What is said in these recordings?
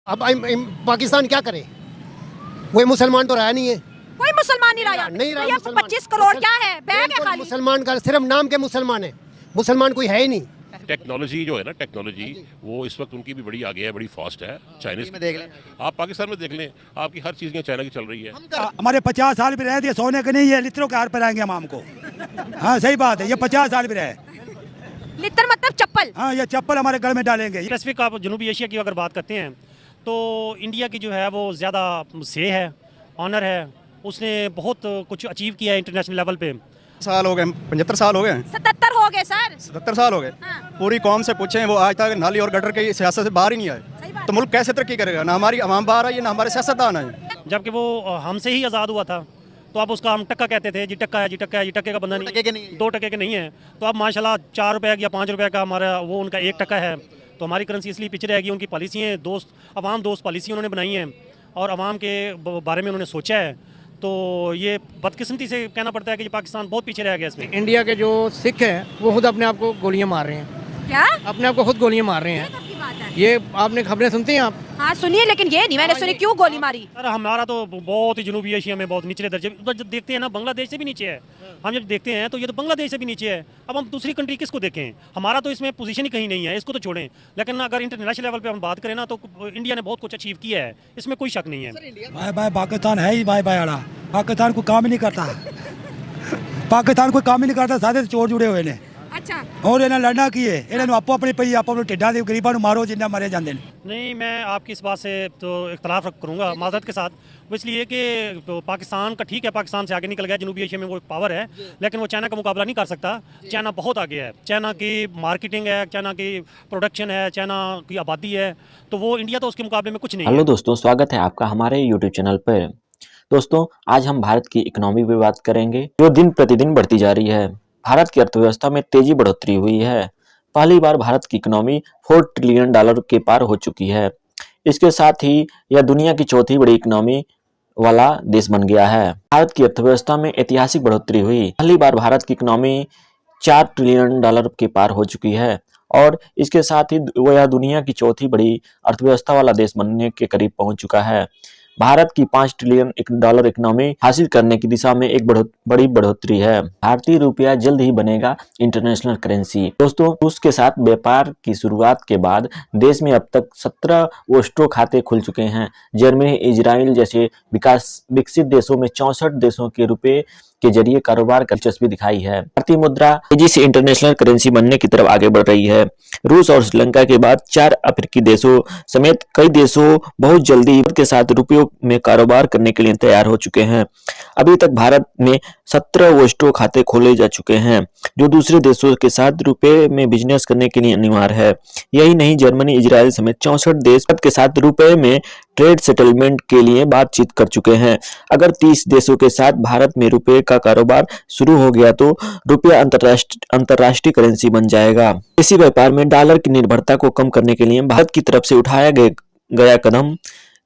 अब पाकिस्तान क्या करे? कोई मुसलमान तो रहा नहीं है। कोई मुसलमान नहीं रहा। नहीं रहा। 25 करोड़ क्या है? बैग है खाली। मुसलमान का सिर्फ नाम के मुसलमान है, मुसलमान कोई है ही नहीं। टेक्नोलॉजी जो है ना, टेक्नोलॉजी वो इस वक्त उनकी भी बड़ी आगे है, बड़ी फास्ट है। चाइनीज में देख लें, आप पाकिस्तान में देख लें, आपकी हर चीज़ चाइना की चल रही है। हमारे 50 साल भी रहे थे, सोने के नहीं है, लित्रों के हार पहनाएंगे हम हमको। हाँ सही बात है, ये 50 साल भी रहे। लित्र मतलब चप्पल। हाँ, ये चप्पल हमारे गले में डालेंगे। स्पेसिफिक आप जनूबी एशिया की अगर बात करते हैं तो इंडिया की जो है वो ज़्यादा से है, ऑनर है, उसने बहुत कुछ अचीव किया है इंटरनेशनल लेवल पे। साल हो गए, 75 साल हो गए, 77 हो गए सर, 77 साल हो गए। हाँ। पूरी कौम से पूछें, वो आज तक नाली और गटर की सियासत से बाहर ही नहीं आए। तो मुल्क कैसे तरक्की करेगा? ना हमारी आवाम बाहर आई है, ना हमारे सियासतदान आए। जबकि वो हमसे ही आज़ाद हुआ था तो अब उसका हम टक्का कहते थे, जी टक्का है, जी टक्का है, जी टक्के का बंदा नहीं, 2 टक्के के नहीं है। तो अब माशाल्लाह 4 रुपये या 5 रुपये का हमारा वो उनका 1 टक्का है। तो हमारी करेंसी इसलिए पीछे रहेगी। उनकी पॉलिसियाँ अवाम दोस्त पॉलिसी उन्होंने बनाई हैं और अवाम के बारे में उन्होंने सोचा है। तो ये बदकिस्मती से कहना पड़ता है कि पाकिस्तान बहुत पीछे रह गया इसमें। इंडिया के जो सिख हैं वो खुद अपने आप को गोलियां मार रहे हैं। क्या? अपने आप को खुद गोलियां मार रहे हैं। कब की बात है? ये आपने खबरें सुनती हैं आप? हाँ सुनिए, लेकिन ये नहीं मैंने सुनी क्यों गोली मारी। सर हमारा तो बहुत ही जनूबी एशिया में बहुत निचले दर्जे, जब देखते हैं ना बांग्लादेश से भी नीचे है। हम जब देखते हैं तो ये तो बांग्लादेश से भी नीचे है। अब हम दूसरी कंट्री किसको देखें? हमारा तो इसमें पोजीशन ही कहीं नहीं है, इसको तो छोड़ें। लेकिन अगर इंटरनेशनल लेवल पे हम बात करें ना तो इंडिया ने बहुत कुछ अचीव किया है, इसमें कोई शक नहीं है। बाय बाय पाकिस्तान है ही बाय बाय आड़ा। पाकिस्तान को काम ही नहीं करता। पाकिस्तान कोई काम ही नहीं करता, सारे चोर जुड़े हुए ने। अच्छा। और इन्हें लड़ना की है, इन्हें आपो अपनी पई आपो अपने टिड्डा दे गरीबां नूं मारो जिन्ना मारे जाते हैं। नहीं, मैं आपकी इस बात से तो इख्तलाफ करूँगा माज़रत के साथ। वो इसलिए कि तो पाकिस्तान का ठीक है, पाकिस्तान से आगे निकल गया, जनूबी एशिया में वो एक पावर है, लेकिन वो चाइना का मुकाबला नहीं कर सकता। चाइना बहुत आगे है, चाइना की मार्केटिंग है, चाइना की प्रोडक्शन है, चाइना की आबादी है, तो वो इंडिया तो उसके मुकाबले में कुछ नहीं है। हेलो दोस्तों, स्वागत है आपका हमारे यूट्यूब चैनल पर। दोस्तों आज हम भारत की इकोनॉमी पर बात करेंगे जो दिन प्रतिदिन बढ़ती जा रही है। भारत की अर्थव्यवस्था में तेजी बढ़ोतरी हुई है। पहली बार भारत की इकोनॉमी $4 ट्रिलियन के पार हो चुकी है। इसके साथ ही यह दुनिया की चौथी बड़ी इकोनॉमी वाला देश बन गया है। भारत की अर्थव्यवस्था में ऐतिहासिक बढ़ोतरी हुई। पहली बार भारत की इकोनॉमी $4 ट्रिलियन के पार हो चुकी है और इसके साथ ही वह दुनिया की चौथी बड़ी अर्थव्यवस्था वाला देश बनने के करीब पहुंच चुका है। भारत की $5 ट्रिलियन इकोनॉमी हासिल करने की दिशा में एक बड़ी बढ़ोतरी है। भारतीय रुपया जल्द ही बनेगा इंटरनेशनल करेंसी। दोस्तों रूस के साथ व्यापार की शुरुआत के बाद देश में अब तक 17 ओस्ट्रो खाते खुल चुके हैं। जर्मनी, इजराइल जैसे विकसित देशों में 64 देशों के रुपए के जरिए कारोबार कर दिलचस्पी दिखाई है। भारतीय मुद्रा तेजी से इंटरनेशनल करेंसी बनने की तरफ आगे बढ़ रही है। रूस और श्रीलंका के बाद 4 अफ्रीकी देशों समेत कई देशों बहुत जल्दी के साथ रुपयों में कारोबार करने के लिए तैयार हो चुके हैं। अभी तक भारत में 17 ओस्ट्रो खाते खोले जा चुके हैं जो दूसरे देशों के साथ रुपए में बिजनेस करने के लिए अनिवार्य है। यही नहीं, जर्मनी, इजराइल समेत 64 देश के साथ रुपए में ट्रेड सेटलमेंट के लिए बातचीत कर चुके हैं। अगर 30 देशों के साथ भारत में रुपए का कारोबार शुरू हो गया तो रुपया अंतर्राष्ट्रीय करेंसी बन जाएगा। इसी व्यापार में डॉलर की निर्भरता को कम करने के लिए भारत की तरफ से उठाया गया कदम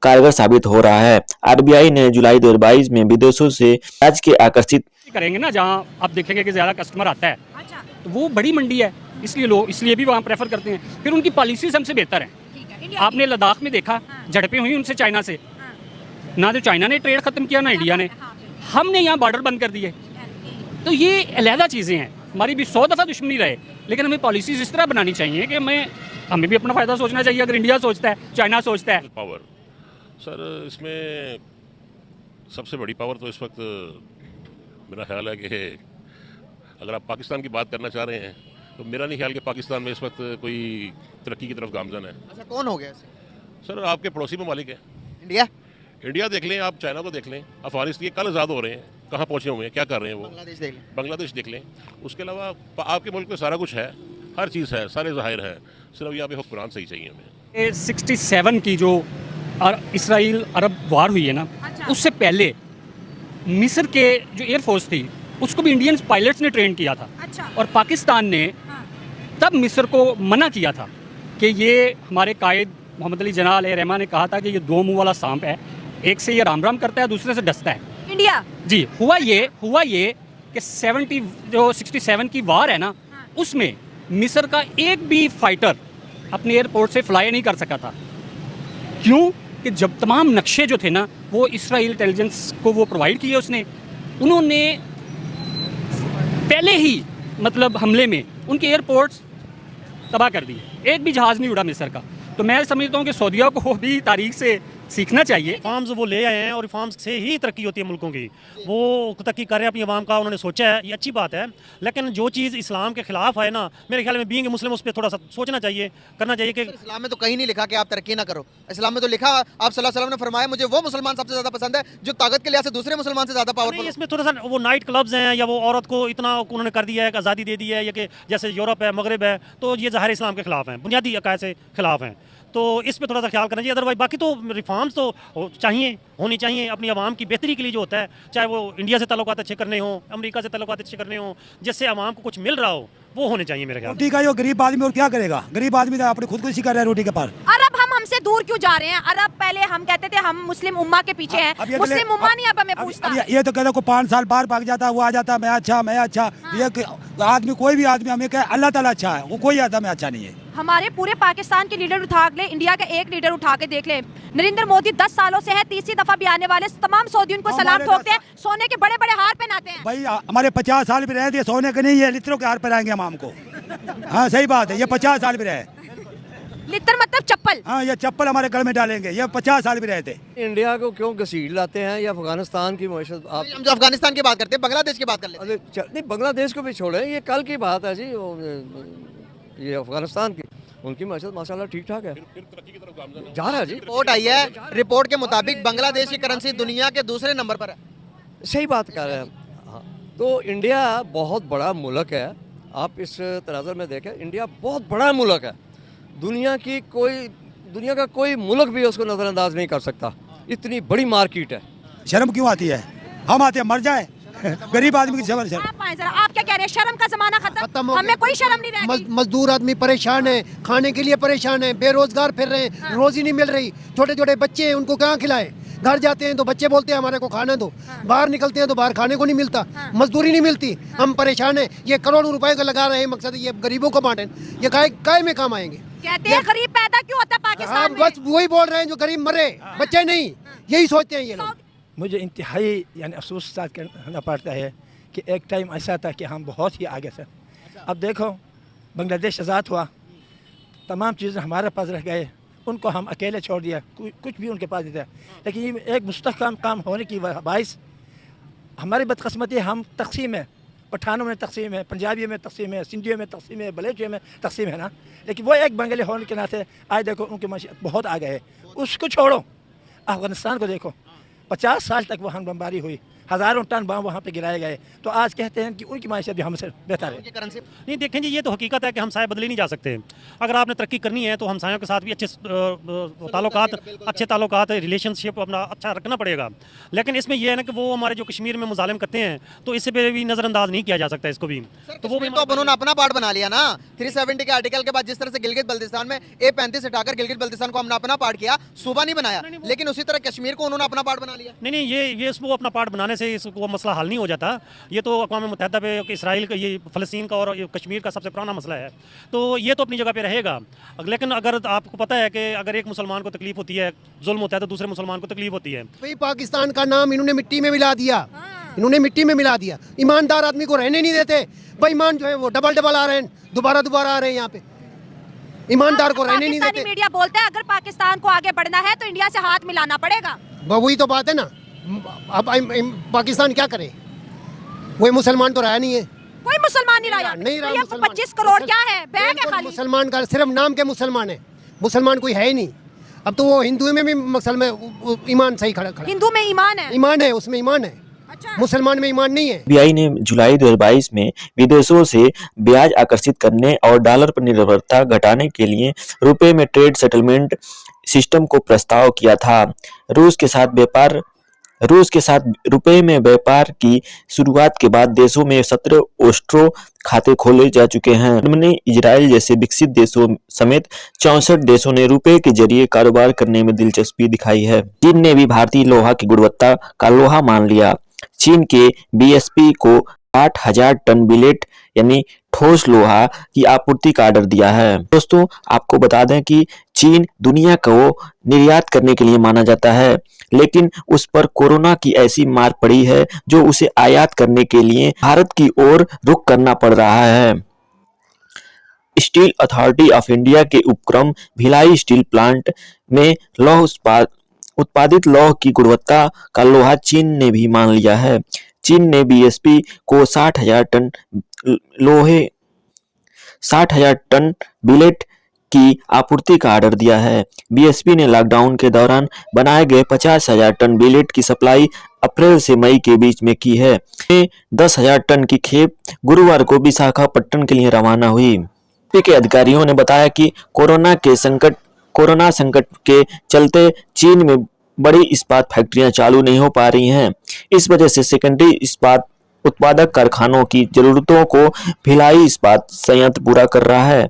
कारगर साबित हो रहा है। आरबीआई ने जुलाई 2022 में विदेशों से ब्याज के आकर्षित करेंगे ना, जहाँ आप देखेंगे कि ज़्यादा कस्टमर आता है। अच्छा। तो वो बड़ी मंडी है, इसलिए लोग इसलिए भी वहाँ प्रेफर करते हैं। फिर उनकी पॉलिसीज हमसे बेहतर है। आपने लद्दाख में देखा, झड़पें हुई उनसे चाइना से। ना तो चाइना ने ट्रेड खत्म किया ना इंडिया ने। हमने यहाँ बॉर्डर बंद कर दिए। तो ये अलहदा चीज़ें हैं। हमारी भी 100 दफ़ा दुश्मनी रहे, लेकिन हमें पॉलिसीज इस तरह बनानी चाहिए कि हमें भी अपना फ़ायदा सोचना चाहिए। अगर इंडिया सोचता है, चाइना सोचता है। पावर सर, इसमें सबसे बड़ी पावर तो इस वक्त मेरा ख्याल है कि अगर आप पाकिस्तान की बात करना चाह रहे हैं तो मेरा नहीं ख्याल कि पाकिस्तान में इस वक्त कोई तरक्की की तरफ गामजन है। अच्छा, कौन हो गया सर आपके पड़ोसी ममालिक हैं। इंडिया देख लें, आप चाइना को देख लें, अफगानिस्तान कल आज़ाद हो रहे हैं, कहाँ पहुँचे हुए हैं, क्या कर रहे हैं वो। बांग्लादेश देख लें। उसके अलावा आपके मुल्क में सारा कुछ है, हर चीज़ है, सारे ज़ाहिर है, सिर्फ यहाँ पे हुक्मरान सही चाहिए हमें। 67 की जो इसराइल अरब वार हुई है ना, उससे पहले मिस्र के जो एयरफोर्स थी उसको भी इंडियन पायलट्स ने ट्रेन किया था। अच्छा। और पाकिस्तान ने तब मिस्र को मना किया था कि ये हमारे कायद मोहम्मद अली जना रहमान ने कहा था कि ये 2 मुंह वाला सांप है, एक से ये राम राम करता है, दूसरे से डसता है। इंडिया जी हुआ ये कि 67 की वार है ना, उसमें मिस्र का एक भी फाइटर अपने एयरपोर्ट से फ्लाई नहीं कर सका था। क्यों कि जब तमाम नक्शे जो थे ना वो इसराइल इंटेलिजेंस को वो प्रोवाइड किए उसने, उन्होंने पहले ही मतलब हमले में उनके एयरपोर्ट्स तबाह कर दिए, एक भी जहाज़ नहीं उड़ा मिस्र का। तो मैं समझता हूँ कि सऊदीया को भी तारीख से सीखना चाहिए। रिफॉर्म्स वो ले आए हैं और रिफॉर्म्स से ही तरक्की होती है मुल्कों की। वो तरक्की कर रहे हैं अपनी आवाम का, उन्होंने सोचा है, ये अच्छी बात है। लेकिन जो चीज़ इस्लाम के खिलाफ है ना, मेरे ख्याल में बीइंग मुस्लिम उस पर थोड़ा सा सोचना चाहिए, करना चाहिए कि इस्लाम में तो कहीं नहीं लिखा कि आप तरक्की ना करो। इस्लाम में तो लिखा, आप सल्लल्लाहु अलैहि वसल्लम ने फरमाया मुझे वो मुसलमान सबसे ज़्यादा पसंद है जो ताकत के लिहाज से दूसरे मुसलमान से ज़्यादा पावरफुल। इसमें थोड़ा सा वो नाइट क्लब्स हैं या वो औरत को इतना उन्होंने कर दिया है, आज़ादी दे दी है, या कि जैसे यूरोप है, मगरब है, तो ये ज़ाहिर इस्लाम के खिलाफ हैं, बुनियादी अकायद से खिलाफ हैं। तो इस पे थोड़ा सा ख्याल करना चाहिए। अदरवाइज बाकी तो रिफॉर्म्स तो चाहिए, होनी चाहिए अपनी आवाम की बेहतरी के लिए जो होता है, चाहे वो इंडिया से ताल्लुकात अच्छे करने हो, अमेरिका से ताल्लुकात अच्छे करने हो, जिससे आवाम को कुछ मिल रहा हो, वो होने चाहिए मेरे ख्याल। रोटी का जो गरीब आदमी और क्या करेगा, गरीब आदमी तो अपनी खुदकुशी कर रहा है रोटी के पार। अरब हम हमसे दूर क्यों जा रहे हैं? अरब पहले हम कहते थे हम मुस्लिम उम्मा के पीछे हैं, मुस्लिम उम्मा नहीं अब हमें पूछता। ये तो कहता को 5 साल बाहर भाग जाता है, वो आ जाता है मैं अच्छा। ये आदमी, कोई भी आदमी हमें कहे अल्लाह ताला अच्छा है, वो कोई आता मैं अच्छा नहीं है। हमारे पूरे पाकिस्तान के लीडर उठा ले, इंडिया का एक लीडर उठा के देख ले, नरेंद्र मोदी 10 सालों से है, तीसरी दफा भी आने वाले, तमाम सऊदी उनको सलाम ठोकते हैं, सोने के बड़े बड़े हार पहनाते हैं। भाई हमारे 50 साल भी रहे थे, सोने के नहीं है, लित्रों के हार पहनाएंगे हम हमको। हाँ सही बात है, ये 50 साल भी रहे। लित्तर मतलब चप्पल। हाँ, ये चप्पल हमारे गल में डालेंगे, ये 50 साल भी रहे थे। इंडिया को क्यों घसीट लाते हैं या अफगानिस्तान की मईशत? आप हम जो अफगानिस्तान की बात करते हैं, बांग्लादेश की बात कर लेते हैं। नहीं, बांग्लादेश को भी छोड़े, ये कल की बात है जी। ये अफगानिस्तान की उनकी मईशत माशाल्लाह ठीक ठाक है, जा रहा है जी। रिपोर्ट आई है, रिपोर्ट के मुताबिक बांग्लादेश की करेंसी दुनिया के दूसरे नंबर पर है। सही बात कर रहे हैं। हाँ, तो इंडिया बहुत बड़ा मुल्क है, आप इस तनाज़र में देखें, इंडिया बहुत बड़ा मुल्क है, दुनिया का कोई मुल्क भी उसको नज़रअंदाज नहीं कर सकता, इतनी बड़ी मार्केट है। शर्म क्यों आती है? हम आते हैं मर जाए, गरीब आदमी की शर्म। आप क्या कह रहे हैं? शर्म का जमाना खत्म, हमें कोई शर्म नहीं रहेगी। मजदूर आदमी परेशान है, खाने के लिए परेशान है, बेरोजगार फिर रहे हैं, रोजी नहीं मिल रही, छोटे छोटे बच्चे हैं, उनको कहाँ खिलाएं? घर जाते हैं तो बच्चे बोलते हैं हमारे को खाना दो, बाहर निकलते हैं तो बाहर खाने को नहीं मिलता, मजदूरी नहीं मिलती, हम परेशान हैं। ये करोड़ों रुपए का लगा रहे हैं, मकसद ये गरीबों को बांटें, ये काय में काम आएंगे? कहते हैं गरीब पैदा क्यों होता है पाकिस्तान में? बस वही बोल रहे हैं जो गरीब मरे, बच्चे नहीं, यही सोचते हैं ये लोग। मुझे इंतहाई यानी अफसोस करना पड़ता है कि एक टाइम ऐसा था कि हम बहुत ही आगे थे। अब देखो बांग्लादेश आज़ाद हुआ, तमाम चीज़ें हमारे पास रह गए, उनको हम अकेले छोड़ दिया, कुछ भी उनके पास नहीं था। लेकिन ये एक मुस्तहकम काम होने की बाइस हमारी बदकिस्मती, हम तकसीम है, पठानों में तकसीम है, पंजाबियों में तकसीम है, सिंधियों में तकसीम है, बलोचियों में तकसीम है ना। लेकिन वो एक बंगाली होने के नाते आज देखो उनकी मशीन बहुत आगे है। उसको छोड़ो, अफगानिस्तान को देखो, 50 साल तक वहाँ बमबारी हुई, हज़ारों टन बम वहाँ पे गिराए गए, तो आज कहते हैं कि उनकी मायशत भी हमसे बेहतर है। नहीं देखें जी, ये तो हकीकत है कि हमसाए बदले नहीं जा सकते। अगर आपने तरक्की करनी है तो हमसायों के साथ भी अच्छे ताल्लुकात रिलेशनशिप अपना अच्छा रखना पड़ेगा। लेकिन इसमें यह है ना कि वो हमारे जो कश्मीर में मुजालिम करते हैं, तो इससे भी नज़रअंदाज नहीं किया जा सकता इसको भी। तो वो भी तो उन्होंने अपना पार्ट बना लिया ना। 370 के आर्टिकल के बाद जिस तरह से गिलगित बल्तिस्तान में A35 हटाकर गिलगित बल्तिस्तान को हमने अपना पार्ट किया, सूबा नहीं बनाया, लेकिन उसी तरह कश्मीर को उन्होंने अपना पार्ट बना लिया। नहीं, ये इसको अपना पार्ट बनाने से इसको मसला हल नहीं हो जाता। ये तो अक़वाम मुत्तहिदा पे इसराइल का, ये फ़लस्तीन का और कश्मीर का सबसे पुराना मसला है, तो ये तो अपनी जगह पे रहेगा। लेकिन अगर आपको पता है कि अगर एक मुसलमान को तकलीफ होती है, जुल्म होता है, तो दूसरे मुसलमान को तकलीफ होती है। भाई पाकिस्तान का नाम इन्होंने मिट्टी में मिला दिया, इन्होंने मिट्टी में मिला दिया। ईमानदार आदमी को रहने नहीं देते, बेईमान जो है वो डबल आ रहे हैं, दोबारा आ रहे हैं यहाँ पे, ईमानदार को रहने नहीं देते। मीडिया बोलता है अगर पाकिस्तान को आगे बढ़ना है तो इंडिया से हाथ मिलाना पड़ेगा। वही तो बात है ना। अब पाकिस्तान क्या करे? वही मुसलमान तो रहा नहीं है, कोई मुसलमान नहीं रहा। नहीं रहा। 25 करोड़ क्या है? बैग है खाली। मुसलमान का सिर्फ नाम के मुसलमान है, मुसलमान कोई है ही नहीं। अब तो वो हिंदू में भी मुसलमान ईमान सही खड़ा, हिंदू में ईमान है, उसमें ईमान है, मुसलमान में ईमान नहीं है। RBI ने जुलाई 2022 में विदेशों से ब्याज आकर्षित करने और डॉलर पर निर्भरता घटाने के लिए रुपए में ट्रेड सेटलमेंट सिस्टम को प्रस्ताव किया था। रूस के साथ रुपए में व्यापार की शुरुआत के बाद देशों में 17 ऑस्ट्रो खाते खोले जा चुके हैं। उन्होंने इजराइल जैसे विकसित देशों समेत 64 देशों ने रुपए के जरिए कारोबार करने में दिलचस्पी दिखाई है। चीन ने भी भारतीय लोहा की गुणवत्ता का लोहा मान लिया। चीन के BSP को 60,000 टन बिलेट यानी ठोस लोहा की आपूर्ति का ऑर्डर दिया है। दोस्तों, आपको बता दें कि चीन दुनिया को निर्यात करने के लिए माना जाता है, लेकिन उस पर कोरोना की ऐसी मार पड़ी है जो उसे आयात करने के लिए भारत की ओर रुख करना पड़ रहा है। स्टील अथॉरिटी ऑफ इंडिया के उपक्रम भिलाई स्टील प्लांट में लौह उत्पादित लौह की गुणवत्ता का लोहा चीन ने भी मान लिया है। चीन ने बीएसपी को 60,000 टन बिलेट की आपूर्ति का ऑर्डर दिया है। बीएसपी ने लॉकडाउन के दौरान बनाए गए 50,000 टन बिलेट की सप्लाई अप्रैल से मई के बीच में की है। 10,000 टन की खेप गुरुवार को विशाखापट्टनम के लिए रवाना हुई। के अधिकारियों ने बताया कि कोरोना संकट के चलते चीन में बड़ी इस्पात फैक्ट्रियां चालू नहीं हो पा रही हैं। इस वजह से सेकेंडरी इस्पात उत्पादक कारखानों की जरूरतों को भिलाई इस्पात संयंत्र पूरा कर रहा है।